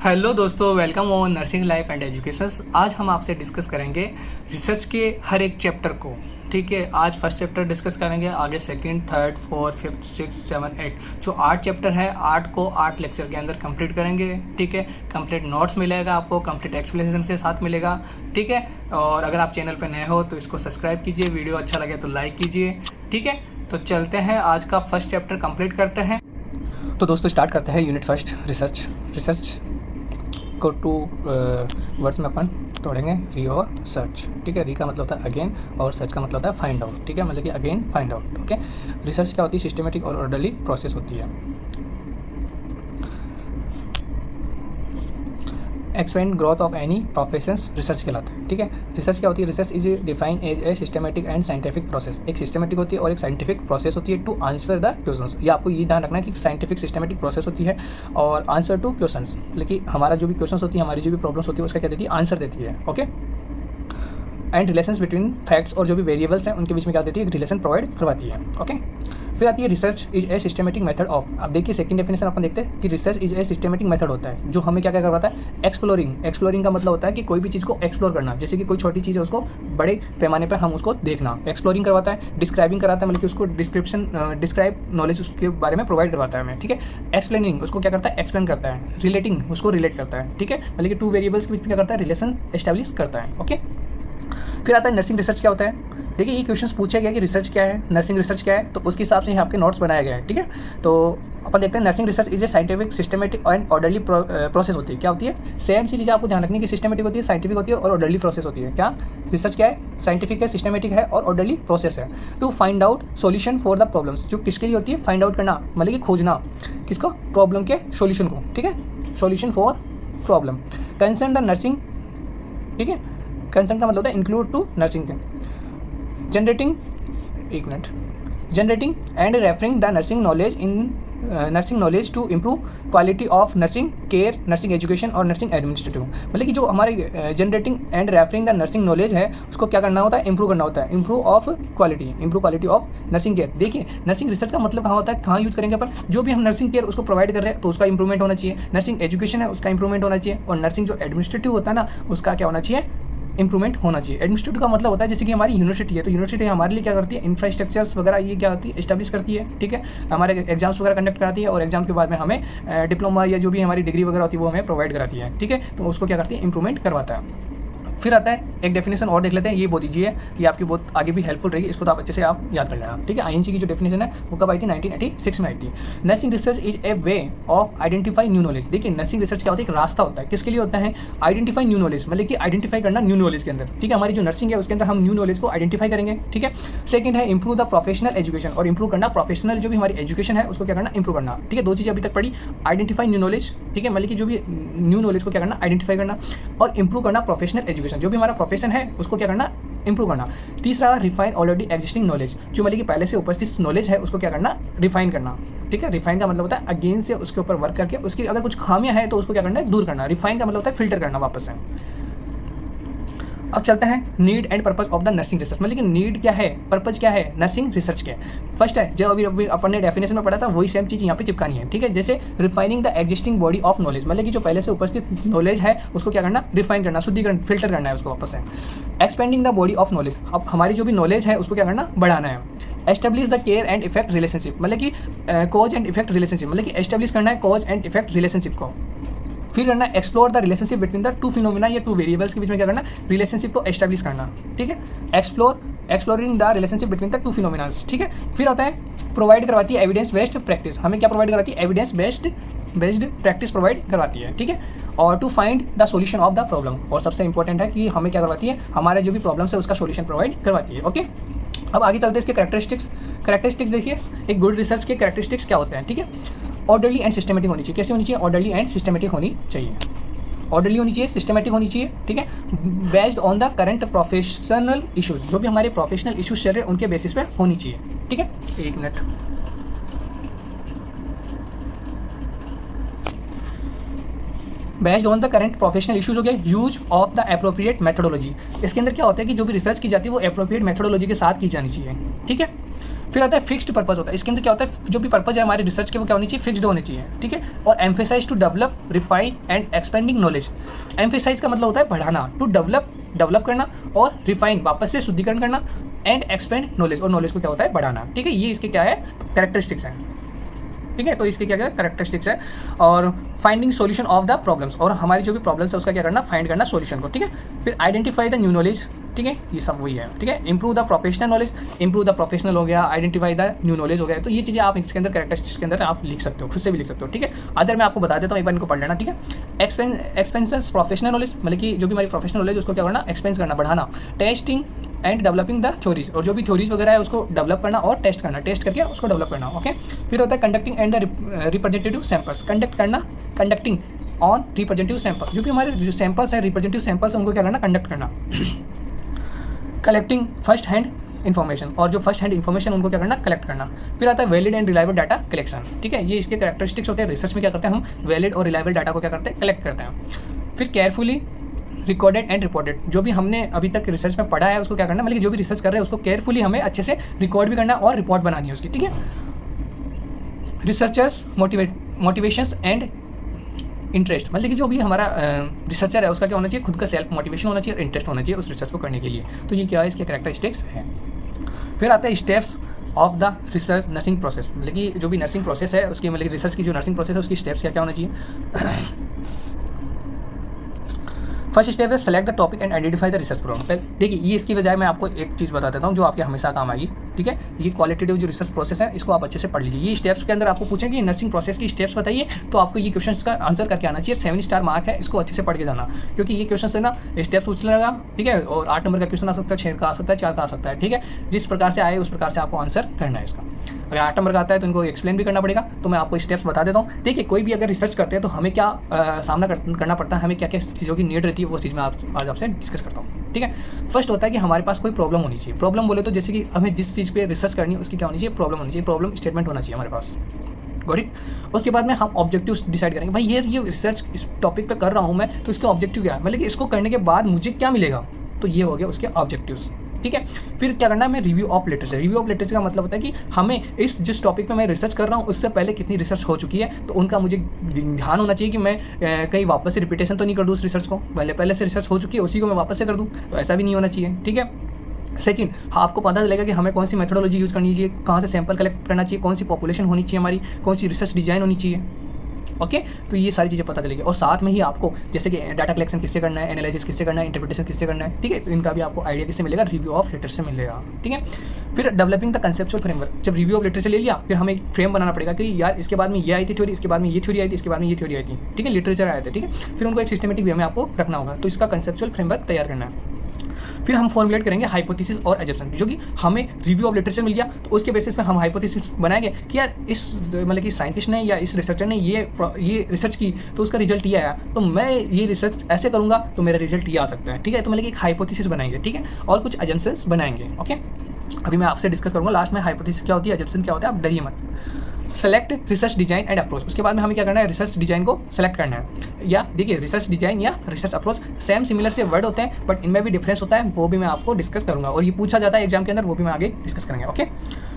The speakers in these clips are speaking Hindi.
हेलो दोस्तों, welcome on nursing life and education. आज हम आपसे डिस्कस करेंगे रिसर्च के हर एक चैप्टर को। ठीक है, आज फर्स्ट चैप्टर डिस्कस करेंगे, आगे second, third, fourth, fifth, six, seven, 8 जो 8 चैप्टर है 8 को 8 लेक्चर के अंदर कंप्लीट करेंगे। ठीक है, कंप्लीट नोट्स मिलेगा आपको, कंप्लीट एक्सप्लेनेशन के साथ मिलेगा। ठीक है, और अगर आप चैनल पर नए हो तो इसको सब्सक्राइब कीजिए, वीडियो अच्छा लगे तो लाइक कीजिए। ठीक है, तो चलते हैं, आज का फर्स्ट चैप्टर कंप्लीट करते हैं। तो दोस्तों स्टार्ट करते हैं यूनिट फर्स्ट, रिसर्च को 2 वर्ड्स में अपन तोड़ेंगे, री और सर्च। ठीक है, री का मतलब होता है अगेन और सर्च का मतलब होता है फाइंड आउट। ठीक है, मतलब कि again find out. Okay, research क्या होती है? सिस्टमेटिक और ऑर्डरली प्रोसेस होती है। Expand growth of any professions research कहलाता है। ठीक है, रिसर्च क्या होती है? Research is define as a systematic and scientific process. एक सिस्टमेटिक होती है और एक साइंटिफिक प्रोसेस होती है टू आंसर द क्वेश्चंस। ये आपको ये ध्यान रखना है कि साइंटिफिक सिस्टमेटिक प्रोसेस होती है और आंसर टू क्वेश्चंस, लेकिन हमारा जो भी क्वेश्चंस होती है, हमारी जो भी प्रॉब्लम्स होती है, उसका क्या देती है? आंसर देती है। Okay, and relations between facts और जो भी वेरिएबल्स हैं उनके बीच में क्या देती है? एक रिलेशन प्रोवाइड करवाती है। ओके, फिर आती है research is a systematic method of. अब देखिए सेकंड डेफिनेशन अपन देखते हैं कि research is a systematic method होता है जो हमें क्या क्या करवाता है? एक्सप्लोरिंग। एक्सप्लोरिंग का मतलब होता है कि कोई भी चीज़ को एक्सप्लोर करना, जैसे कि कोई छोटी चीज़ है उसको बड़े पैमाने पर हम उसको देखना, एक्सप्लोरिंग करवाता है। डिस्क्राइबिंग कराता है, मतलब कि उसको डिस्क्राइब नॉलेज उसके बारे में प्रोवाइड करवाता है हमें। ठीक है, एक्सप्लेनिंग उसको क्या करता है? एक्सप्लेन करता है। रिलेटिंग उसको रिलेट करता है। ठीक है, मतलब कि 2 वेरिएबल्स के बीच में क्या करता है? रिलेशन एस्टैब्लिश करता है। ओके, फिर आता है नर्सिंग रिसर्च क्या होता है। देखिए ये क्वेश्चन पूछा गया कि रिसर्च क्या है, नर्सिंग रिसर्च क्या है, तो उसके हिसाब से यहाँ आपके नोट्स बनाया गया है। ठीक है, तो अपन देखते हैं nursing research is a scientific, systematic and orderly process होती है। क्या होती है? सेम सी चीज़ आपको ध्यान रखनी है कि सिस्टमेटिक होती है, साइंटिफिक होती है और ऑर्डरली प्रोसेस होती है। क्या रिसर्च क्या है? साइंटिफिक है, सिस्टमेटिक है और ऑर्डरली प्रोसेस है। To find out solution for the problems, जो किसके लिए होती है? फाइंड आउट करना, मतलब कि खोजना किसको? प्रॉब्लम के सोल्यूशन को। ठीक है, solution for problem. Concern the nursing. ठीक है, कंसर्न का मतलब होता है इंक्लूड टू नर्सिंग के। Generating and referring the nursing knowledge to improve quality of nursing care, nursing education और नर्सिंग एडमिनिस्ट्रेटिव। मतलब कि जो हमारे generating and referring the nursing knowledge है उसको क्या करना होता है? इंप्रूव करना होता है। Improve quality of nursing care. देखिए नर्सिंग रिसर्च का मतलब कहाँ होता है, कहाँ यूज करेंगे अपन? जो भी हम नर्सिंग केयर उसको प्रोवाइड कर रहे हैं तो उसका इंप्रूवमेंट होना चाहिए। नर्सिंग एजुकेशन है उसका इंप्रूवमेंट होना चाहिए और नर्सिंग जो एडमिनिस्ट्रेटिव होता है ना उसका क्या होना चाहिए? इंप्रूवमेंट होना चाहिए। एडमिनिस्ट्रेटिव का मतलब होता है जैसे कि हमारी यूनिवर्सिटी है तो यूनिवर्सिटी हमारे लिए क्या करती है? इंफ्रास्ट्रक्चर्स वगैरह ये क्या होती है? एस्टैब्लिश करती है। ठीक है, हमारे एग्जाम्स वगैरह कंडक्ट कराती है और एग्जाम के बाद में हमें डिप्लोमा या जो भी हमारी डिग्री वगैरह होती है वो हमें प्रोवाइड कराती है। ठीक है, तो उसको क्या करती है? इंप्रूवमेंट करवाता है। फिर आता है एक डेफिनेशन और देख लेते हैं, ये बोल दीजिए कि आपकी बहुत आगे भी हेल्पफुल रहेगी, इसको तो आप अच्छे से आप याद कर लेना। ठीक है, आईएनसी की जो डेफिनेशन है वो कब आई थी? 1986 में आई थी। Nursing research is a way of identify new knowledge. देखिए नर्सिंग रिसर्च क्या होता है? एक रास्ता होता है, किसके लिए होता है? आइडेंटिफाई न्यू नॉलेज, मतलब कि आइडेंटिफाई करना न्यू नॉलेज के अंदर। ठीक है, हमारी जो नर्सिंग है उसके अंदर हम न्यू नॉलेज को आइडेंटिफाई करेंगे। ठीक है, सेकंड है इंप्रूव द प्रोफेशनल एजुकेशन, और इंप्रूव करना प्रोफेशनल जो भी हमारी एजुकेशन है उसको क्या करना? इंप्रूव करना। ठीक है, 2 चीज़ें अभी तक पढ़ी, आइडेंटिफाई न्यू नॉलेज। ठीक है, मतलब कि जो भी न्यू नॉलेज को क्या करना? आइडेंटिफाई करना, और इंप्रूव करना प्रोफेशनल एजुकेशन, जो भी हमारा प्रोफेशन है उसको क्या करना? इंप्रूव करना। तीसरा रिफाइन ऑलरेडी एग्जिस्टिंग नॉलेज, जो मतलब कि पहले से उपस्थित नॉलेज है उसको क्या करना? रिफाइन करना। ठीक है, रिफाइन का मतलब होता है अगेन से उसके ऊपर वर्क करके उसकी अगर कुछ खामियां हैं तो उसको क्या करना है? दूर करना। रिफाइन का मतलब होता है फिल्टर करना वापस से। अब चलते हैं need and purpose of the nursing research, मतलब कि नीड क्या है, पर्पज क्या है नर्सिंग रिसर्च के। फर्स्ट है जो अभी अपन ने डेफिनेशन में पढ़ा था वही सेम चीज़ यहाँ पे चिपकानी है। ठीक है, जैसे refining the existing body of knowledge, मतलब कि जो पहले से उपस्थित नॉलेज है उसको क्या करना? रिफाइन करना, शुद्धिकरण, फिल्टर करना है उसको वापस से। Expanding the body of knowledge, अब हमारी जो भी नॉलेज है उसको क्या करना? बढ़ाना है। Establish the care and effect relationship, मतलब कि कॉज एंड इफेक्ट रिलेशनशिप, मतलब कि एस्टेब्लिश करना है कॉज एंड इफेक्ट रिलेशनशिप को। फिर करना है explore the relationship between the 2 phenomena या 2 वेरिएबल्स के बीच में क्या करना? रिलेशनशिप को एस्टैब्लिश करना। ठीक है, exploring the relationship between the 2 फिनोमेनास। ठीक है, फिर आता है प्रोवाइड करवाती है एविडेंस बेस्ड प्रैक्टिस, हमें क्या प्रोवाइड करवाती है? एविडेंस बेस्ड प्रैक्टिस प्रोवाइड करवाती है। ठीक है, और to find the solution of the problem, और सबसे इंपॉर्टेंट है कि हमें क्या करवाती है? हमारे जो भी प्रॉब्लम्स है उसका सॉल्यूशन प्रोवाइड करवाती है। ओके, अब आगे चलते हैं इसके कैरेक्टरिस्टिक्स देखिए एक गुड रिसर्च के कैरेक्टरिस्टिक्स क्या होते हैं। ठीक है, ऑर्डरली एंड सिस्टमेटिक होनी चाहिए। कैसी होनी चाहिए? ऑर्डरली एंड सिस्टमेटिक होनी चाहिए। ऑर्डरली होनी चाहिए, सिस्टमेटिक होनी चाहिए। ठीक है, based on the current professional issues, जो भी हमारे प्रोफेशनल इशूज चल रहे हैं उनके बेसिस पे होनी चाहिए। ठीक है, एक minute. Based on the current professional issues हो गया। Use of the appropriate methodology, इसके अंदर क्या होता है कि जो भी रिसर्च की जाती है वो एप्रोप्रिएट मेथोडोलॉजी के साथ की जानी चाहिए। ठीक है, फिर आता है फिक्स्ड पर्पस होता है। इसके अंदर क्या होता है, जो भी पर्पस है हमारी रिसर्च के वो क्या होनी चाहिए, फिक्स्ड होनी चाहिए, ठीक है। और emphasize to develop, refine and expanding knowledge. Emphasize का मतलब होता है बढ़ाना, टू डेवलप करना, और रिफाइन वापस से शुद्धिकरण करना, एंड एक्सपेंड नॉलेज, और नॉलेज को क्या होता है बढ़ाना, ठीक है। ये इसके क्या है, कैरेक्टरिस्टिक्स हैं, ठीक है। तो इसके क्या क्या कैरेक्टरिस्टिक्स है। और finding solution of the problems, और हमारी जो भी प्रॉब्लम्स है उसका क्या करना, फाइंड करना सॉल्यूशन को, ठीक है। फिर आइडेंटिफाई द न्यू नॉलेज, ठीक है, ये सब वही है, ठीक है। Improve the professional knowledge, improve the professional हो गया, आइडेंटिफाई द न्यू नॉलेज हो गया। तो ये चीज़ें आप इसके अंदर कैरेक्टरिस्टिक्स के अंदर आप लिख सकते हो, खुद से भी लिख सकते हो, ठीक है। अदर मैं आपको बता देता हूँ, एक बार इनको पढ़ लेना, ठीक है। एक्सपेंसेस प्रोफेशनल नॉलेज, मतलब कि जो भी हमारी प्रोफेशनल नॉलेज उसको क्या करना, एक्सपेंस करना, बढ़ाना। Testing and developing the theories, और जो भी थ्योरीज वगैरह है उसको डेवलप करना और टेस्ट करना, टेस्ट करके उसको डेवलप करना, ओके। फिर होता है conducting and the representative samples, conduct करना, कंडक्टिंग ऑन रिप्रेजेंटेटिव सैंपल्स, जो कि हमारे सैंपल्स है, रिप्रेजेंटेटिव सैंपल्स, उनको क्या करना, कंडक्ट करना। कलेक्टिंग फर्स्ट हैंड इन्फॉर्मेशन, और जो फर्स्ट हैंड इन्फॉर्मेशन उनको क्या करना, कलेक्ट करना। फिर आता है valid and reliable data collection, ठीक है। ये इसके कैरेक्टरिस्टिक्स होते हैं। रिसर्च में क्या करते हैं हम, वैलिड और रिलायबल डाटा को क्या करते हैं, कलेक्ट करते हैं। फिर केयरफुली रिकॉर्डेड एंड रिपोर्टेड, जो भी हमने अभी तक रिसर्च में पढ़ा है उसको क्या करना, मतलब कि जो भी रिसर्च कर रहे हैं उसको केयरफुली हमें अच्छे से रिकॉर्ड भी करना और रिपोर्ट बनानी है उसकी, ठीक है। रिसर्चर्स मोटिवेशंस एंड इंटरेस्ट, मतलब कि जो भी हमारा रिसर्चर है उसका क्या होना चाहिए, खुद का सेल्फ मोटिवेशन होना चाहिए और इंटरेस्ट होना चाहिए उस रिसर्च को करने के लिए। तो ये क्या है, इसके कैरेक्टरिस्टिक्स हैं। फिर आता है steps of the research nursing process, मतलब कि जो भी नर्सिंग प्रोसेस है उसकी, मतलब रिसर्च की जो नर्सिंग प्रोसेस है उसकी स्टेप्स क्या क्या होना चाहिए। फर्स्ट स्टेप है select the topic and identify the research problem. देखिए ये इसकी बजाय मैं आपको एक चीज़ बता देता हूँ जो आपके हमेशा काम आएगी, ठीक है। ये क्वालिटेटिव जो रिसर्च प्रोसेस है इसको आप अच्छे से पढ़ लीजिए। ये स्टेप्स के अंदर आपको पूछेंगे कि नर्सिंग प्रोसेस की स्टेप्स बताइए, तो आपको ये क्वेश्चन का आंसर करके आना चाहिए। 7 स्टार मार्क है, इसको अच्छे से पढ़ के जाना, क्योंकि ये क्वेश्चन है ना स्टेप्स पूछने लगा, ठीक है। और 8 नंबर का क्वेश्चन आ सकता है, 6 का आ सकता है, 4 का आ सकता है, ठीक है। जिस प्रकार से आए उस प्रकार से आपको आंसर करना है इसका। अगर 8 नंबर का आता है तो इनको एक्सप्लेन भी करना पड़ेगा, तो मैं आपको स्टेप्स बता देता हूँ। देखिए कोई भी अगर रिसर्च करते हैं तो हमें क्या सामना करना पड़ता है, हमें क्या क्या चीज़ों की नीड रहती है, वो चीज़ मैं आज आपसे डिस्कस करता हूँ, ठीक है। फर्स्ट होता है कि हमारे पास कोई प्रॉब्लम होनी चाहिए। प्रॉब्लम बोले तो जैसे कि हमें जिस चीज़ पे रिसर्च करनी है उसकी क्या होनी चाहिए, प्रॉब्लम होनी चाहिए, प्रॉब्लम स्टेटमेंट होना चाहिए हमारे पास, गॉट इट। उसके बाद में हम ऑब्जेक्टिव्स डिसाइड करेंगे, भाई ये रिसर्च इस टॉपिक पे कर रहा हूँ मैं, तो इसका ऑब्जेक्टिव क्या है, मतलब कि इसको करने के बाद मुझे क्या मिलेगा, तो ये हो गया उसके ऑब्जेक्टिव्स, ठीक है। फिर क्या करना है, मैं review of literature. Review of literature का मतलब होता है कि हमें इस जिस टॉपिक पे मैं रिसर्च कर रहा हूँ उससे पहले कितनी रिसर्च हो चुकी है, तो उनका मुझे ध्यान होना चाहिए कि मैं कहीं वापस से रिपीटेशन तो नहीं कर दूँ उस रिसर्च को, पहले से रिसर्च हो चुकी है उसी को मैं वापस से कर दूँ, तो ऐसा भी नहीं होना चाहिए, ठीक है। सेकंड, आपको पता चलेगा कि हमें कौन सी मेथोडोलॉजी यूज़ करनी चाहिए, कहाँ से सैंपल कलेक्ट करना चाहिए, कौन सी पॉपुलेशन होनी चाहिए हमारी, कौन सी रिसर्च डिजाइन होनी चाहिए, ओके। तो ये सारी चीज़ें पता चलेगी। और साथ में ही आपको जैसे कि डाटा कलेक्शन किससे करना है, एनालिसिस किससे करना है, इंटरप्रिटेशन किससे करना है, ठीक है। तो इनका भी आपको आइडिया किससे मिलेगा, रिव्यू ऑफ लिटरेचर से मिलेगा, ठीक है। फिर डेवलपिंग द कंसेप्चुअल फ्रेमवर्क। जब रिव्यू ऑफ लिटरेचर ले लिया फिर हमें एक फ्रेम बनाना पड़ेगा कि यार इसके बाद में ये आई थी थ्योरी, इसके बाद में ये थ्योरी आई थी, इसके बाद में ये थ्योरी आई थी, ठीक है, लिटरेचर आए थे, ठीक है। फिर उनको एक सिस्टमेटिक वे में आपको रखना होगा, तो इसका कंसेप्चुअल फ्रेमवर्क तैयार करना है। फिर हम फॉर्मुलेट करेंगे हाइपोथेसिस और अजम्पशन, जो कि हमें रिव्यू ऑफ लिटरेचर मिल गया तो उसके बेसिस पे हम हाइपोथेसिस बनाएंगे कि यार इस मतलब कि साइंटिस्ट ने या इस रिसर्चर ने ये रिसर्च की तो उसका रिजल्ट ये आया, तो मैं ये रिसर्च ऐसे करूँगा तो मेरा रिजल्ट ये आ सकता है, ठीक है। तो मतलब कि एक हाइपोथेसिस बनाएंगे, ठीक है, और कुछ अजम्पशंस बनाएंगे, ओके। अभी मैं आपसे डिस्कस करूँगा लास्ट में हाइपोथेसिस क्या होती है, अजम्पशन क्या होता है, आप डरिए मत। Select research design and approach, उसके बाद में हमें क्या करना है, रिसर्च डिजाइन को सेलेक्ट करना है। या देखिए रिसर्च डिजाइन या रिसर्च अप्रोच सेम सिमिलर से वर्ड होते हैं, बट इनमें भी डिफरेंस होता है, वो भी मैं आपको डिस्कस करूंगा, और ये पूछा जाता है एग्जाम के अंदर, वो भी मैं आगे डिस्कस करेंगे, ओके।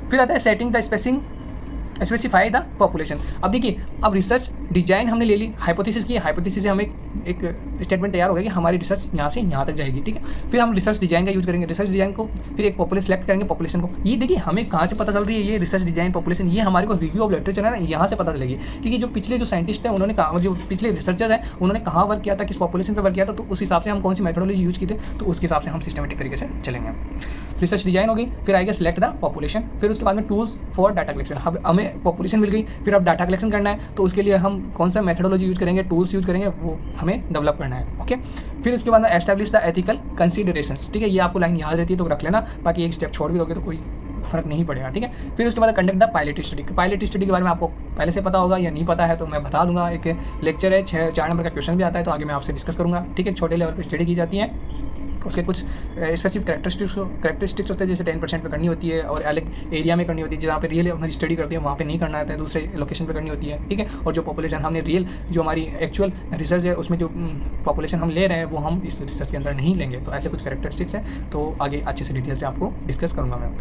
फिर आता है setting the specify the population. अब देखिए अब रिसर्च डिजाइन हमने ले ली, हाइपोथेसिस की, हाइपोथेसिस से हमें एक स्टेटमेंट तैयार हो गया कि हमारी रिसर्च यहाँ से यहाँ तक जाएगी, ठीक है। फिर हम रिसर्च डिजाइन का यूज करेंगे, रिसर्च डिजाइन को फिर एक पॉपुलेशन सेलेक्ट करेंगे, पॉपुलेशन को। ये देखिए हमें कहाँ से पता चल रही है ये रिसर्च डिजाइन पॉपुलेशन, ये हमारे को रिव्यू ऑफ लिटरेचर है ना, यहाँ से पता चलेगी, क्योंकि जो पिछले जो साइंटिस्ट हैं उन्होंने कहा, जो पिछले रिसर्चर्स हैं उन्होंने कहाँ वर्क किया था, किस पॉपुलेशन पर वर्क किया था, तो उस हिसाब से हम कौन सी मेथोडोलॉजी यूज की थे, तो उसके हिसाब से हम सिस्टमेटिक तरीके से चलेंगे। रिसर्च डिजाइन होगी, फिर आएगा सिलेक्ट द पॉपुलेशन, फिर उसके बाद में टूल्स फॉर डाटा कलेक्शन। हमें पॉपुलेशन मिल गई, फिर अब डाटा कलेक्शन करना है, तो उसके लिए हम कौन सा मेथोडोलॉजी यूज करेंगे, टूल्स यूज करेंगे, वो हमें डेवलप करना है, ओके। फिर उसके बाद में एस्टैब्लिश द एथिकल कंसीडरेशंस, ठीक है। ये आपको लाइन याद रहती है तो रख लेना, बाकी एक स्टेप छोड़ भी दोगे तो कोई फर्क नहीं पड़ेगा, ठीक है। फिर उसके बाद conduct the pilot study. Pilot study के बारे में आपको पहले से पता होगा या नहीं पता है तो मैं बता दूंगा, एक लेक्चर है, 4 नंबर का क्वेश्चन भी आता है, तो आगे मैं आपसे डिस्कस करूंगा, ठीक है। छोटे लेवल पर स्टडी की जाती है, उसके कुछ स्पेसिफिक कैरेक्टरिस्टिक्स होते हैं, जैसे 10% पे करनी होती है, और अलग एरिया में करनी होती है, जहाँ पे रियल हमारी स्टडी करती है वहाँ पे नहीं करना होता है, दूसरे लोकेशन पे करनी होती है, ठीक है। और जो पॉपुलेशन हमने रियल जो हमारी एक्चुअल रिसर्च है उसमें जो पॉपुलेशन हम ले रहे हैं वो हम इस रिसर्च के अंदर नहीं लेंगे, तो ऐसे कुछ कैरेक्टरिस्टिक्स हैं, तो आगे अच्छे से डिटेल से आपको डिस्कस करूँगा मैं।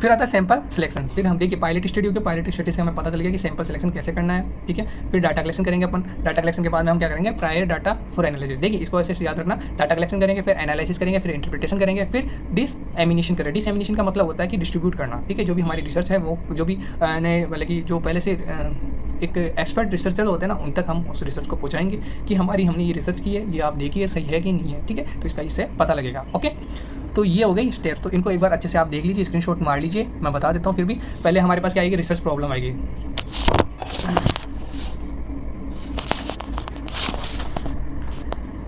फिर आता है सैंपल सिलेक्शन। फिर हम देखिए पायलट स्टडी के पायलट स्टडी से हमें पता चल गया कि सैंपल सिलेक्शन कैसे करना है, ठीक है। फिर डाटा कलेक्शन करेंगे अपन, डाटा कलेक्शन के बाद में हम क्या करेंगे, प्रायर डाटा फॉर एनालिसिस। देखिए इसको ऐसे याद रखना, डाटा कलेक्शन करेंगे, फिर एनालिसिस करेंगे, फिर इंटरप्रिटेशन करेंगे, फिर डिसएमिनेशन करेंगे। डिसएमिनेशन का मतलब होता है कि डिस्ट्रीब्यूट करना, ठीक है। जो भी हमारी रिसर्च है वो जो भी मतलब कि जो पहले से एक एक्सपर्ट रिसर्चर होते हैं ना, उन तक हम उस रिसर्च को पहुंचाएंगे कि हमने ये रिसर्च की है, ये आप देखिए सही है कि नहीं है, ठीक है। तो इसका इससे पता लगेगा। ओके, तो ये हो गई स्टेप्स। तो इनको एक बार अच्छे से आप देख लीजिए, स्क्रीनशॉट मार लीजिए, मैं बता देता हूँ। फिर भी पहले हमारे पास क्या आएगी, रिसर्च प्रॉब्लम आएगी।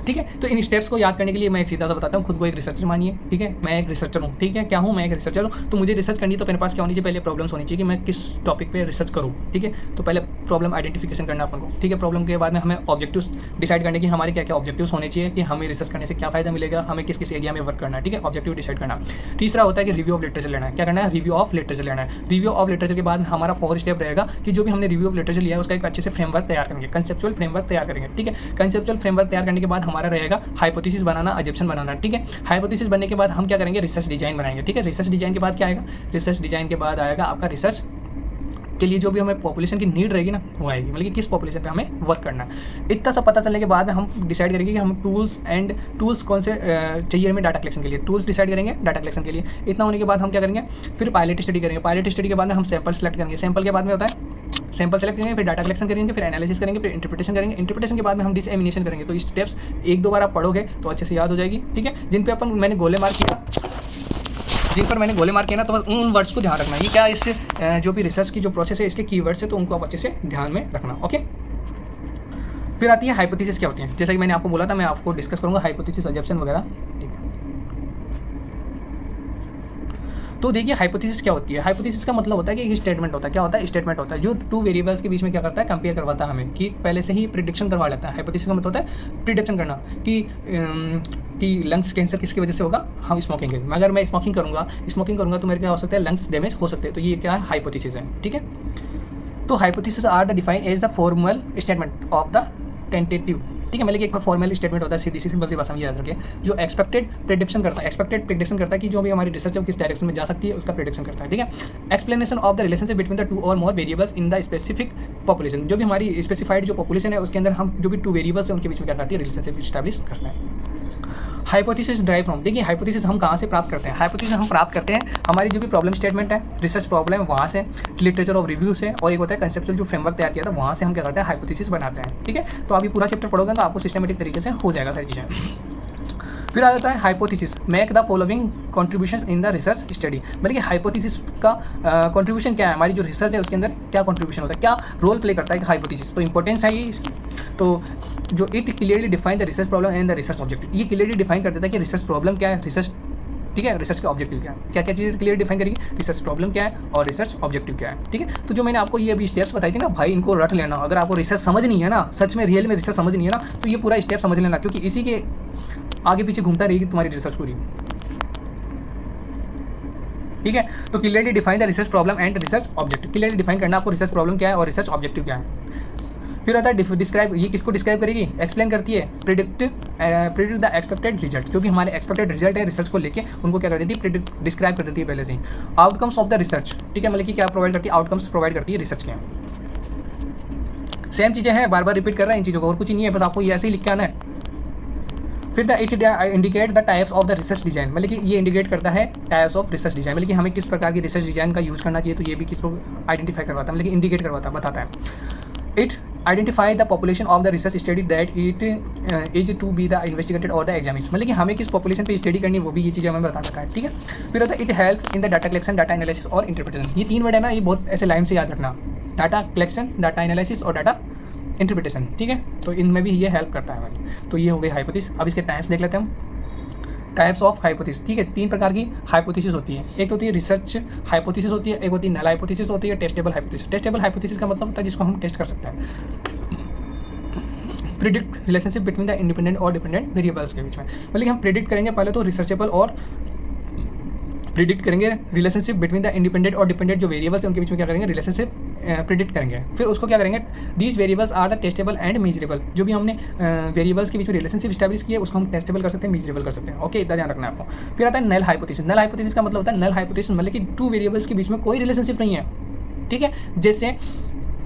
ठीक है, तो इन स्टेप्स को याद करने के लिए मैं एक सीधा सा बताता हूँ, खुद को एक रिसर्चर मानिए, ठीक है। मैं एक रिसर्चर हूँ, ठीक है। क्या हूँ, मैं एक रिसर्चर हूँ। तो मुझे रिसर्च करनी है, तो मेरे पास क्या होनी चाहिए, पहले प्रॉब्लम्स होनी चाहिए कि मैं किस टॉपिक पे रिसर्च करूँ, ठीक है। तो पहले प्रॉब्लम आइडेंटिफिकेशन करना अपन को, ठीक है। प्रॉब्लम के बाद में हमें ऑब्जेक्टिव्स डिसाइड करने की, हमारे क्या क्या ऑब्जेक्टिव्स होने चाहिए कि हमें रिसर्च करने से क्या फायदा मिलेगा, हमें किस किस एरिया में वर्क करना है, ठीक है। ऑब्जेक्टिव डिसाइड करना। तीसरा होता है कि रिव्यू ऑफ लिटरेचर लेना है। क्या करना है, रिव्यू ऑफ लिटरेचर लेना है। रिव्यू ऑफ लिटरेचर के बाद हमारा 4 स्टेप रहेगा कि जो भी हमने रिव्यू ऑफ लिटरेचर लिया है उसका एक अच्छे से फ्रेमवर्क तैयार करेंगे, कंसेप्चुअल फ्रेमवर्क तैयार करेंगे, ठीक है। कंसेप्चुअल फ्रेमवर्क तैयार करने के बाद हमारा रहेगा हाइपोथेसिस बनाना, अजम्पशन बनाना, ठीक है। हाइपोथेसिस बनने के बाद हम क्या करेंगे, रिसर्च डिजाइन बनाएंगे, ठीक है। रिसर्च डिजाइन के बाद क्या आएगा, रिसर्च डिजाइन के बाद आएगा आपका रिसर्च के लिए जो भी हमें पॉपुलेशन की नीड रहेगी ना, वो आएगी, मतलब कि किस पॉपुलेशन पे हमें वर्क करना है। इतना सब पता चलने के बाद में हम डिसाइड करेंगे कि हम टूल्स कौन से चाहिए हमें डाटा कलेक्शन के लिए, टूल्स डिसाइड करेंगे डाटा कलेक्शन के लिए। इतना होने के बाद हम क्या करेंगे, फिर पायलट स्टडी करेंगे। पायलट स्टडी के बाद में हम सैंपल सेलेक्ट करेंगे। सैंपल के बाद में होता है सैंपल सेलेक्ट करेंगे, फिर डाटा कलेक्शन करेंगे, फिर एनालिसिस करेंगे, फिर इंटरप्रिटेशन करेंगे। इंटरप्रिटेशन के बाद में हम डिसएमिनेशन करेंगे। तो इस स्टेप्स 1-2 बार आप पढ़ोगे तो अच्छे से याद हो जाएगी, ठीक है। जिन पे मैंने गोले मार्क किया, जिन पर मैंने गोले मार किया ना, तो बस उन वर्ड्स को ध्यान रखना। ये क्या, इससे जो भी रिसर्च की जो प्रोसेस है, इसके कीवर्ड्स है, तो उनको आप अच्छे से ध्यान में रखना। ओके, फिर आती है हाइपोथेसिस। क्या होती है, जैसा कि मैंने आपको बोला था, मैं आपको डिस्कस करूंगा हाइपोथेसिस, अजम्पशन वगैरह, ठीक है। तो देखिए हाइपोथेसिस क्या होती है। हाइपोथेसिस का मतलब होता है कि एक स्टेटमेंट होता है। क्या होता है, स्टेटमेंट होता है जो 2 वेरिएबल्स के बीच में क्या करता है, कंपेयर करवाता है हमें, कि पहले से ही प्रिडिक्शन करवा लेता है। हाइपोथेसिस का मतलब होता है प्रिडिक्शन करना कि लंग्स कैंसर किसकी वजह से होगा, हम स्मोकिंग के। अगर मैं स्मोकिंग करूँगा तो मेरे क्या हो सकता है, लंग्स डैमेज हो सकते हैं। तो ये क्या है, हाइपोथेसिस है, ठीक है। तो hypothesis are the define as the formal statement of the tentative, ठीक है। मतलब कि एक फॉर्मल स्टेटमेंट होता है, सीधी सी सिंपल सी भाषा में याद रखिए, जो एक्सपेक्टेड प्रेडिक्शन करता है कि जो भी हमारी रिसर्च है वो किस डायरेक्शन में जा सकती है, उसका प्रेडिक्शन करता है, ठीक है। Explanation of the relationship between the 2 और मोर variables in the specific population. जो भी हमारी स्पेसिफाइड जो पॉपुलेशन है उसके अंदर हम जो भी 2 वेरिएबल्स है उनके बीच में क्या करती है, रिलेशनशिप स्टैब्लिश करना है। हाइपोथेसिस ड्राइव फ्रॉम, देखिए हाइपोथेसिस हम कहाँ से प्राप्त करते हैं। हाइपोथेसिस हम प्राप्त करते हैं हमारी जो भी प्रॉब्लम स्टेटमेंट है, रिसर्च प्रॉब्लम वहाँ से, लिटरेचर ऑफ रिव्यू से, और एक होता है कंसेप्चुअल जो फ्रेमवर्क तैयार किया था, वहाँ से हम क्या करते हैं, हाइपोथेसिस बनाते हैं, ठीक है। तो आप ये पूरा चैप्टर पढ़ोगे तो आपको सिस्टमेटिक तरीके से हो जाएगा सारी चीज़ें। फिर आ जाता है hypothesis, make the following contribution in the research study. मतलब कि हाइपोथेसिस का कॉन्ट्रीब्यूशन क्या है, हमारी जो रिसर्च है उसके अंदर क्या कॉन्ट्रीब्यूशन होता है, क्या रोल प्ले करता है हाइपोथेसिस। तो इंपॉर्टेंस है ये इसकी। तो जो it clearly define the research problem and the research objective, ये क्लियरली डिफाइन कर देता है कि रिसर्च प्रॉब्लम क्या है, रिसर्च, ठीक है, रिसर्च का ऑब्जेक्टिव क्या है, क्या क्या चीज़ क्लियर डिफाइन करेगी, रिसर्च प्रॉब्लम क्या है और रिसर्च ऑब्जेक्टिव क्या है, ठीक है। तो जो मैंने आपको ये अभी स्टेप्स बताई थी ना भाई, इनको रट लेना। अगर आपको रिसर्च समझ नहीं है ना, सच में रियल में रिसर्च समझ नहीं है ना, तो ये पूरा स्टेप समझ लेना, क्योंकि इसी के आगे पीछे घूमता रहेगी तुम्हारी रिसर्च पूरी, ठीक है। तो clearly define the research problem and research objective. Clearly define करना आपको रिसर्च प्रॉब्लम क्या है और रिसर्च ऑब्जेक्टिव क्या है। फिर आता है डिस्क्राइब, ये किसको डिस्क्राइब करेगी, एक्सप्लेन करती है, प्रिडिक्ट द एक्सपेक्टेड रिजल्ट। जो भी हमारे एक्सपेक्टेड रिजल्ट है रिसर्च को लेके, उनको क्या कर देती है, डिस्क्राइब कर देती है पहले से ही। आउटकम्स ऑफ द रिसर्च, ठीक है, मतलब कि क्या प्रोवाइड करती है, आउटकम्स प्रोवाइड करती है रिसर्च के। सेम चीज़ें हैं, बार बार रिपीट कर रहा है इन चीज़ों को, और कुछ नहीं है, बस आपको ये ऐसे ही लिख के आना है। फिर it indicate the types of the research design, मतलब कि ये इंडिकेट करता है टाइप्स ऑफ रिसर्च डिजाइन, मतलब कि हमें किस प्रकार की रिसर्च डिजाइन का यूज़ करना चाहिए। तो ये भी किसको आइडेंटिफाई करवाता है, मतलब कि इंडिकेट करवाता है, बताता है। It identify the population of the research study that it is to be the investigated और द एग्जामिन, मतलब कि हमें किस पॉपुलेशन पे स्टडी करनी है वो भी ये चीज़ हमें बता देता है, ठीक है। फिर होता है it help in the data collection, data analysis और इंटरप्रिटेशन। ये 3 वर्ड है ना, ये बहुत ऐसे लाइन से याद रखना, डाटा कलेक्शन, डाटा एनालिसिस और डाटा इंटरप्रिटेशन, ठीक है। तो इनमें भी ये हेल्प करता है हमारी। तो ये हो गई हाइपोथेसिस। अब इसके टाइप्स देख लेते हैं हम, टाइप्स ऑफ हाइपोथेसिस, ठीक है। 3 प्रकार की हाइपोथेसिस होती है, एक होती है रिसर्च हाइपोथेसिस होती है, एक होती है नल हाइपोथेसिस होती है, टेस्टेबल हाइपोथेसिस। टेस्टेबल हाइपोथेसिस का मतलब होता है जिसको हम टेस्ट कर सकते हैं, predict relationship between the independent और डिपेंडेंट वेरिएबल्स के बीच में, मतलब हम प्रिडिक्ट करेंगे पहले तो रिसर्चेबल और प्रिडिक्ट करेंगे रिलेशनशिप बिटवीन द इंडिपेंडेंट और डिपेंडेंट जो वेरिएबल्स हैं उनके बीच में क्या करेंगे, रिलेशनशिप प्रिडिक्ट करेंगे। फिर उसको क्या करेंगे, these variables are the testable and measurable. जो भी हमने वेरिएबल्स के बीच में रिलेशनशिप स्टैब्लिश किया उसको हम टेस्टेबल कर सकते हैं, मेजरेबल कर सकते हैं। ओके, इतना ध्यान रखना है आपको। फिर आता है नल हाइपोथेसिस। नल हाइपोथेसिस का मतलब होता है, नल हाइपोथेसिस मतलब कि टू वेरिएबल्स के बीच में कोई रिलेशनशिप नहीं है, ठीक है। जैसे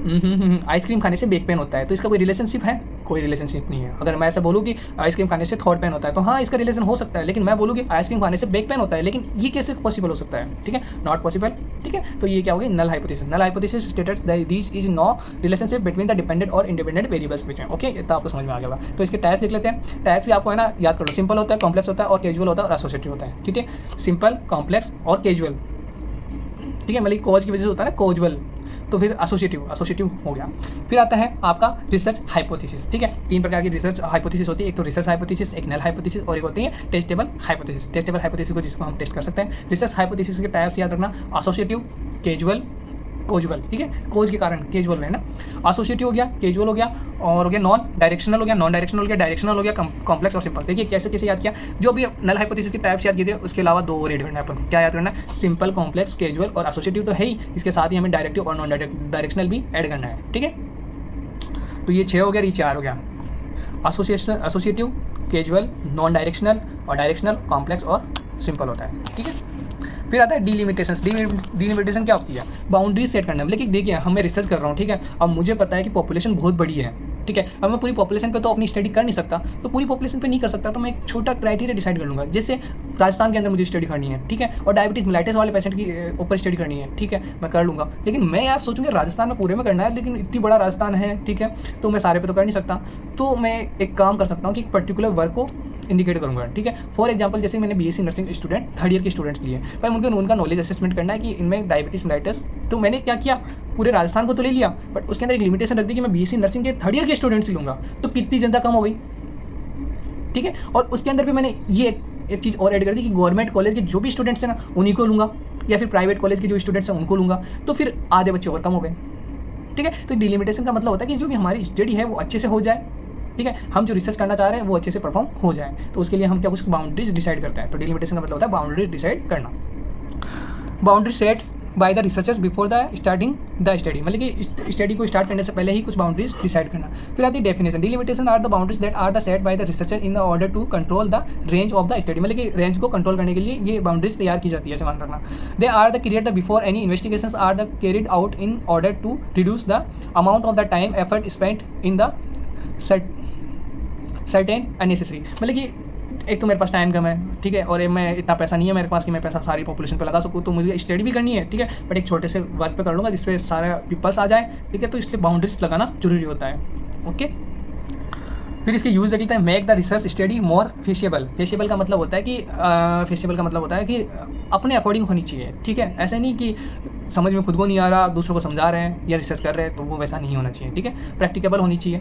आइसक्रीम खाने से बैक पेन होता है, तो इसका कोई रिलेशनशिप है, कोई रिलेशनशिप नहीं है। अगर मैं ऐसा बोलूँ कि आइसक्रीम खाने से थॉट पेन होता है, तो हाँ इसका रिलेशन हो सकता है, लेकिन मैं बोलूँ कि आइसक्रीम खाने से बैक पेन होता है, लेकिन ये कैसे पॉसिबल हो सकता है, ठीक है, नॉट पॉसिबल, ठीक है। तो ये क्या होगी, null hypothesis. Null hypothesis states that this is no relationship between the dependent और इंडिपेंडेंट वेरिएबल्स बीच में। ओके, इतना आपको समझ में आ गया। तो इसके टाइप्स देख लेते हैं। टाइप्स भी आपको है ना याद कर लो, सिंपल होता है, कॉम्प्लेक्स होता है और कैजुअल होता है और एसोसिएटिव होता है, ठीक है। सिंपल, कॉम्प्लेक्स और कैजुअल, ठीक है, मतलब कॉज की वजह से होता है ना कॉजुअल, तो फिर एसोसिएटिव हो गया। फिर आता है आपका रिसर्च हाइपोथेसिस, ठीक है। 3 प्रकार की रिसर्च हाइपोथेसिस होती है, एक तो रिसर्च हाइपोथेसिस, एक नल हाइपोथेसिस और एक होती है टेस्टेबल हाइपोथेसिस। टेस्टेबल हाइपोथेसिस को जिसको हम टेस्ट कर सकते हैं। रिसर्च हाइपोथेसिस के टाइप्स याद रखना, एसोसिएटिव, कैजुअल, कोजुअल, ठीक है, कोज के कारण कैजुअल में है ना। एसोसिएटिव हो गया, कैजुअल हो गया और हो गया नॉन डायरेक्शनल हो गया, नॉन डायरेक्शनल हो गया, डायरेक्शनल हो गया, कॉम्प्लेक्स और सिंपल। देखिए कैसे कैसे याद किया, जो भी नल हाइपोथेसिस के टाइप्स याद किए थे उसके अलावा 2 और ऐड करना है अपन। क्या याद करना है, सिंपल, कॉम्प्लेक्स, कैजुअल और एसोसिएटिव तो है ही, इसके साथ ही हमें डायरेक्टिव और नॉन डायरेक्शनल भी ऐड करना है, ठीक है। तो ये 6 हो गया, ये 4 हो गया, एसोसिएटिव, कैजुअल, नॉन डायरेक्शनल और डायरेक्शनल, कॉम्प्लेक्स और सिंपल होता है, ठीक है। फिर आता है डिलिमिटेशन। डिलिमिटेशन क्या होती है, बाउंड्रीज सेट करना। मतलब कि देखिए हम मैं रिसर्च कर रहा हूँ, ठीक है, अब मुझे पता है कि पॉपुलेशन बहुत बड़ी है, ठीक है। अब मैं पूरी पॉपुलेशन पे तो अपनी स्टडी कर नहीं सकता, तो पूरी पॉपुलेशन पे नहीं कर सकता, तो मैं एक छोटा क्राइटेरिया डिसाइड कर लूँगा। जैसे राजस्थान के अंदर मुझे स्टडी करनी है, ठीक है, और डायबिटीज मिलाइटिस वाले पेशेंट की ऊपर स्टडी करनी है, ठीक है, मैं कर लूँगा। लेकिन मैं यार सोचूंगा राजस्थान में पूरे में करना है, लेकिन इतनी बड़ा राजस्थान है, ठीक है, तो मैं सारे पे तो कर नहीं सकता। तो मैं एक काम कर सकता हूँ कि एक पर्टिकुलर वर्क को इंडिकेट करूँगा, ठीक है। फॉर एग्जांपल जैसे मैंने BSc nursing student 3rd year के स्टूडेंट्स लिए, भाई उनका नॉलेज असेसमेंट करना है कि इनमें डायबिटीज मिलाइटिस, तो मैंने क्या किया, पूरे राजस्थान को तो ले लिया, बट उसके अंदर एक लिमिटेशन रख दी कि मैं बीएससी नर्सिंग के 3rd ईयर के स्टूडेंट्स लूँगा, तो कितनी जनता कम हो गई, ठीक है। और उसके अंदर भी मैंने ये एक चीज़ और ऐड कर दी कि गवर्नमेंट कॉलेज के जो भी स्टूडेंट्स हैं ना उन्हीं को लूँगा, या फिर प्राइवेट कॉलेज के जो स्टूडेंट्स हैं उनको लूँगा, तो फिर आधे बच्चे और कम हो गए, ठीक है। तो डिलिमिटेशन का मतलब होता है कि जो भी हमारी स्टडी है वो अच्छे से हो जाए, ठीक है, हम जो रिसर्च करना चाह रहे हैं वो अच्छे से परफॉर्म हो जाए, तो उसके लिए हम क्या कुछ बाउंड्रीज डिसाइड करते हैं। तो डिलिमिटेशन का मतलब होता है बाउंड्रीज डिसाइड करना। Boundary set by the researchers before the starting the study, मतलब कि स्टडी को स्टार्ट करने से पहले ही कुछ बाउंड्रीज डिसाइड करना। फिर आती है definition. Delimitation are the boundaries that are the set by the researcher in the order to control the range of the study, मतलब कि रेंज को कंट्रोल करने के लिए ये बाउंड्रीज तैयार की जाती है, ऐसे मान रखना। They are the create the before any investigations are the carried out in order to reduce the amount of the time effort spent in the certain unnecessary, मतलब कि एक तो मेरे पास टाइम कम है, ठीक है, और मैं इतना पैसा नहीं है मेरे पास कि मैं पैसा सारी पॉपुलेशन पे लगा सकूँ, तो मुझे स्टडी भी करनी है, ठीक है, बट एक छोटे से वर्क पे कर लूँगा जिसपे सारा पीपल्स आ जाए, ठीक है, तो इसलिए बाउंड्रीज लगाना जरूरी होता है, ओके। फिर इसके यूज़ देख लेते हैं। Make the research study more feasible. Feasible का मतलब होता है कि अपने अकॉर्डिंग होनी चाहिए, ठीक है, ऐसे नहीं कि समझ में खुद को नहीं आ रहा दूसरों को समझा रहे हैं या रिसर्च कर रहे हैं, तो वो वैसा नहीं होना चाहिए, ठीक है, प्रैक्टिकेबल होनी चाहिए।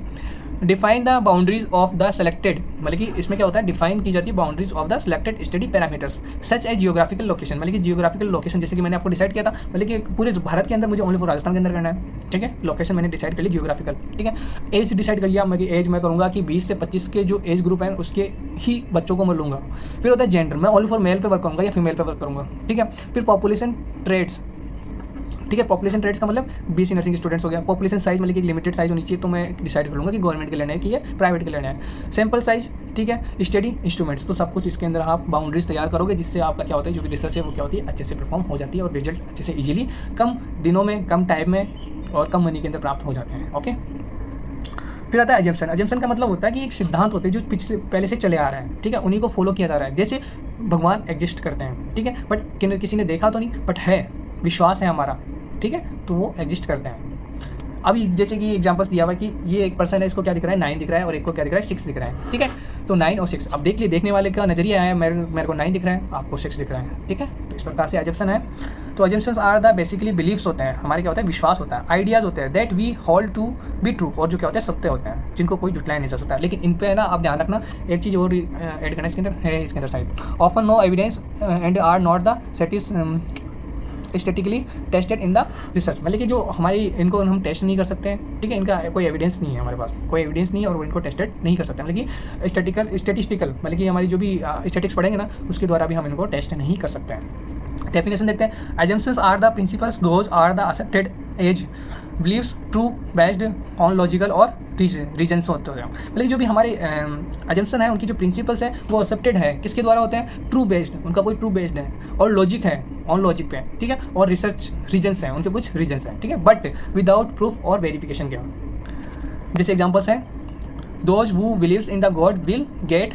Define the boundaries of the selected, मतलब कि इसमें क्या होता है, डिफाइन की जाती है boundaries of the selected study parameters such as geographical location, मतलब कि जियोग्राफिकल लोकेशन जैसे कि मैंने आपको डिसाइड किया था, मतलब कि पूरे भारत के अंदर मुझे ओनली फॉर राजस्थान के अंदर करना है, ठीक है, लोकेशन मैंने डिसाइड कर ली जियोग्राफिकल, ठीक है। एज डिसाइड कर लिया, मैं एज मैं करूँगा कि 20 से 25 के जो एज ग्रुप है उसके ही बच्चों को मैं लूँगा। फिर होता है जेंडर, मैं ओनली फॉर मेल पे वर्क करूँगा या फीमेल पे वर्क करूँगा, ठीक है। फिर पॉपुलेशन ट्रेड्स, ठीक है, पॉपुलेशन ट्रेड्स का मतलब बीएससी नर्सिंग स्टूडेंट्स हो गया। पॉपुलेशन साइज मतलब कि लिमिटेड साइज होनी चाहिए, तो मैं डिसाइड कर लूँगा कि गवर्नमेंट के लेना है कि ये प्राइवेट के लेना है। सैम्पल साइज, ठीक है, स्टडी इंस्ट्रूमेंट्स, तो सब कुछ इसके अंदर आप बाउंड्रीज तैयार करोगे, जिससे आपका क्या होता है, जो भी रिसर्च है वो क्या होती है, अच्छे से परफॉर्म हो जाती है और रिजल्ट अच्छे से ईजिली कम दिनों में, कम टाइम में और कम मनी के अंदर प्राप्त हो जाते हैं, ओके। फिर आता है एजम्पशन। एजम्पशन का मतलब होता है कि एक सिद्धांत होते हैं जो पहले से चले आ रहे हैं, ठीक है, उन्हीं को फॉलो किया जा रहा है। जैसे भगवान एग्जिस्ट करते हैं, ठीक है, बट किसी ने देखा तो नहीं, बट है, विश्वास है हमारा, ठीक है, तो वो एग्जिस्ट करते हैं। अभी जैसे कि एग्जांपल्स दिया हुआ कि ये एक पर्सन है, इसको क्या दिख रहा है, 9 दिख रहा है, और एक को क्या दिख रहा है, 6 दिख रहा है, ठीक है, तो 9 और 6, अब देख लिए, देखने वाले का नजरिया है, मेरे को 9 दिख रहा है, आपको 6 दिख रहा है, ठीक है, तो इस प्रकार से एजम्पशन है। तो assumptions are the basically beliefs होते हैं, हमारे क्या होता है, विश्वास होता है, आइडियाज़ होते हैं that we hold to be true, और जो क्या होते हैं, सत्य होते हैं, जिनको कोई जुटलाया नहीं जा सकता। लेकिन इन पे ना आप ध्यान रखना, एक चीज़ और ऐड करना इसके अंदर है, इसके अंदर side often no evidence and are not the statically tested in the research, मतलब कि जो हमारी इनको हम टेस्ट नहीं कर सकते हैं, ठीक है, इनका कोई एविडेंस नहीं है, हमारे पास कोई एविडेंस नहीं है और वो इनको टेस्टेड नहीं कर सकते, मतलब कि स्टैटिस्टिकल मतलब कि हमारी जो भी स्टैटिक्स पढ़ेंगे ना उसके द्वारा भी हम इनको टेस्ट नहीं कर सकते हैं। डेफिनेशन देखते हैं। Assumptions are the principles those are the accepted as beliefs true based on logical और रीजन्स होते हैं। मतलब जो भी हमारे एजम्पशन है, उनकी जो प्रिंसिपल्स है वो एक्सेप्टेड है, किसके द्वारा होते हैं? ट्रू बेस्ड, उनका कोई ट्रू बेस्ड है, और लॉजिक है, ऑन लॉजिक पे, ठीक है, और रिसर्च रीजन्स हैं, उनके कुछ रीजन्स हैं, ठीक है, बट विदाउट प्रूफ और वेरिफिकेशन के। जैसे एग्जाम्पल्स हैं, those who believes in the God will get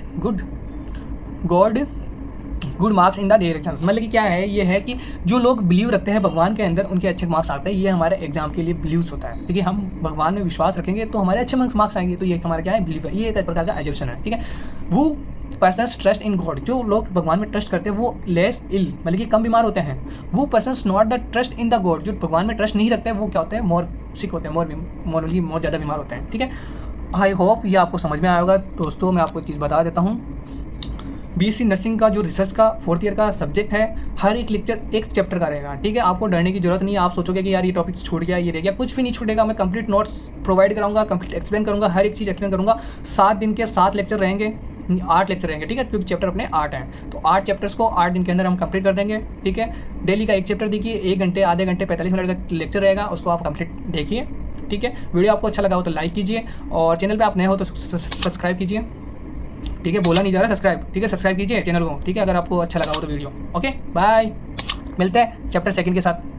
good marks in the their exam. मतलब कि क्या है, ये है कि जो लोग बिलीव रखते हैं भगवान के अंदर, उनके अच्छे मार्क्स आते हैं। ये हमारे एग्जाम के लिए बिलीव्स होता है, ठीक है। हम भगवान में विश्वास रखेंगे तो हमारे अच्छे मार्क्स आएंगे, तो ये हमारा क्या है? बिलीव है। ये एक प्रकार का एजम्पशन है, ठीक है। वो पर्सन्स ट्रस्ट इन गॉड, जो लोग भगवान में ट्रस्ट करते हैं वो लेस इल, मतलब कि कम बीमार होते हैं। वो persons not the trust in the God, जो भगवान में ट्रस्ट नहीं रखते हैं, वो क्या होते हैं? मोर सिक होते हैं, मोर ज़्यादा बीमार होते हैं, ठीक है। आई होप ये आपको समझ में आया होगा। दोस्तों मैं आपको एक चीज़ बता देता हूँ, बीएससी नर्सिंग का जो रिसर्च का 4th ईयर का सब्जेक्ट है, हर एक लेक्चर एक चैप्टर का रहेगा, ठीक है। आपको डरने की जरूरत नहीं है। आप सोचोगे कि यार ये टॉपिक छूट गया, ये रह गया, कुछ भी नहीं छूटेगा। मैं कंप्लीट नोट्स प्रोवाइड कराऊंगा, कंप्लीट एक्सप्लेन करूंगा, हर एक चीज़ एक्सप्लेन करूंगा। 7 दिन के 7 लेक्चर रहेंगे, 8 लेक्चर रहेंगे, ठीक है, क्योंकि चैप्टर अपने 8 हैं। तो 8 चैप्टर्स को 8 दिन के अंदर हम कंप्लीट कर देंगे, ठीक है। डेली का एक चैप्टर देखिए, 1 घंटे, आधे घंटे, 45 मिनट का लेक्चर रहेगा, उसको आप कंप्लीट देखिए, ठीक है। वीडियो आपको अच्छा लगा हो तो लाइक कीजिए, और चैनल पे आप नए हो तो सब्सक्राइब कीजिए, ठीक है। बोला नहीं जा रहा, सब्सक्राइब, ठीक है, सब्सक्राइब कीजिए चैनल को, ठीक है, अगर आपको अच्छा लगा हो तो वीडियो। ओके, बाय, मिलते हैं चैप्टर 2 के साथ।